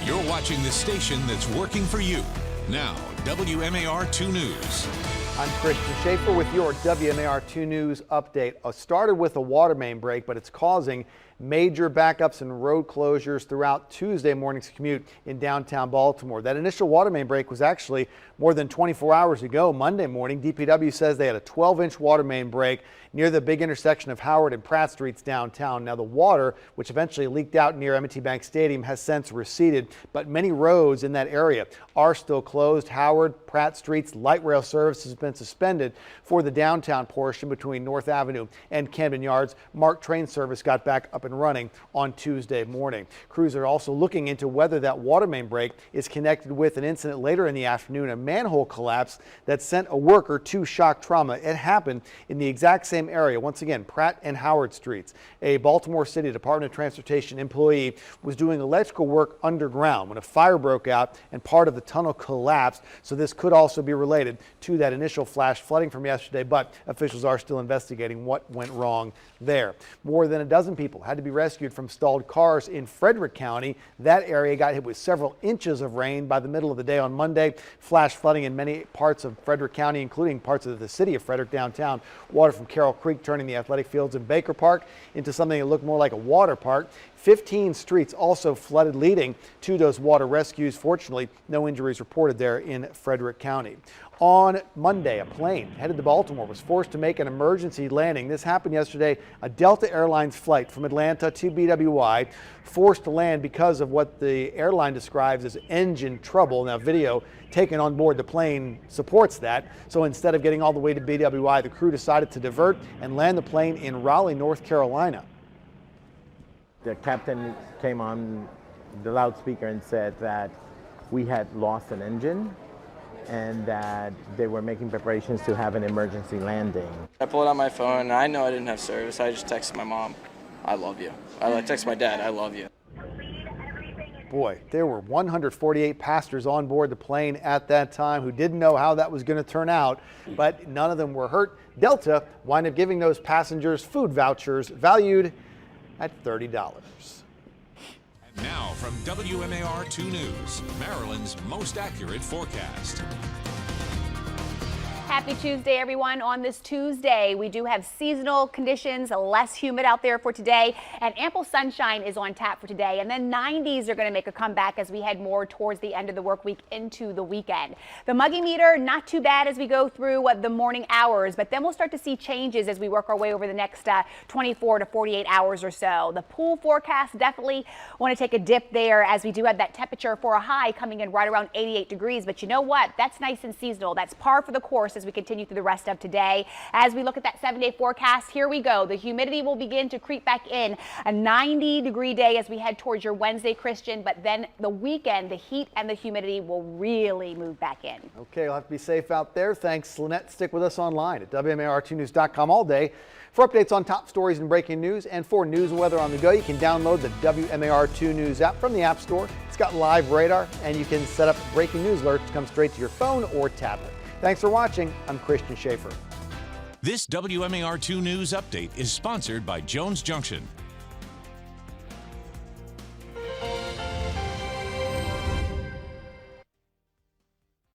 You're watching the station that's working for you. Now, WMAR 2 News. I'm Christian Schaefer with your WMAR 2 News update. Started with a water main break, but it's causing major backups and road closures throughout Tuesday morning's commute in downtown Baltimore. That initial water main break was actually more than 24 hours ago, Monday morning. DPW says they had a 12-inch water main break near the big intersection of Howard and Pratt Streets downtown. Now the water, which eventually leaked out near M&T Bank Stadium, has since receded, but many roads in that area are still closed. Howard, Pratt Streets, light rail service has been suspended for the downtown portion between North Avenue and Camden Yards. MARC train service got back up and running on Tuesday morning. Crews are also looking into whether that water main break is connected with an incident later in the afternoon, a manhole collapse that sent a worker to shock trauma. It happened in the exact same area, once again, Pratt and Howard Streets. A Baltimore City Department of Transportation employee was doing electrical work underground when a fire broke out and part of the tunnel collapsed. So this could also be related to that initial flash flooding from yesterday, but officials are still investigating what went wrong there. More than a dozen people had to be rescued from stalled cars in Frederick County. That area got hit with several inches of rain by the middle of the day on Monday. Flash flooding in many parts of Frederick County, including parts of the city of Frederick downtown. Water from Carroll Creek turning the athletic fields in Baker Park into something that looked more like a water park. 15 streets also flooded, leading to those water rescues. Fortunately, no injuries reported there in Frederick County. On Monday, a plane headed to Baltimore was forced to make an emergency landing. This happened yesterday. A Delta Airlines flight from Atlanta to BWI forced to land because of what the airline describes as engine trouble. Now, video taken on board the plane supports that. So instead of getting all the way to BWI, the crew decided to divert and land the plane in Raleigh, North Carolina. The captain came on the loudspeaker and said that we had lost an engine and that they were making preparations to have an emergency landing. I pulled out my phone and I know I didn't have service. I just texted my mom, I love you. I texted my dad, I love you. Boy, there were 148 passengers on board the plane at that time who didn't know how that was going to turn out, but none of them were hurt. Delta wound up giving those passengers food vouchers valued at $30. Now from WMAR 2 News, Maryland's most accurate forecast. Happy Tuesday, everyone. On this Tuesday, we do have seasonal conditions, less humid out there for today, and ample sunshine is on tap for today. And then 90s are going to make a comeback as we head more towards the end of the work week into the weekend. The muggy meter, not too bad as we go through the morning hours, but then we'll start to see changes as we work our way over the next 24 to 48 hours or so. The pool forecast definitely want to take a dip there as we do have that temperature for a high coming in right around 88 degrees. But you know what? That's nice and seasonal. That's par for the course as we continue through the rest of today. As we look at that 7-day forecast, here we go. The humidity will begin to creep back in. A 90-degree day as we head towards your Wednesday, Christian, but then the weekend, the heat and the humidity will really move back in. Okay, you'll have to be safe out there. Thanks, Lynette. Stick with us online at WMAR2news.com all day for updates on top stories and breaking news. And for news and weather on the go, you can download the WMAR2 News app from the App Store. It's got live radar, and you can set up breaking news alerts to come straight to your phone or tablet. Thanks for watching. I'm Christian Schaefer. This WMAR 2 News update is sponsored by Jones Junction,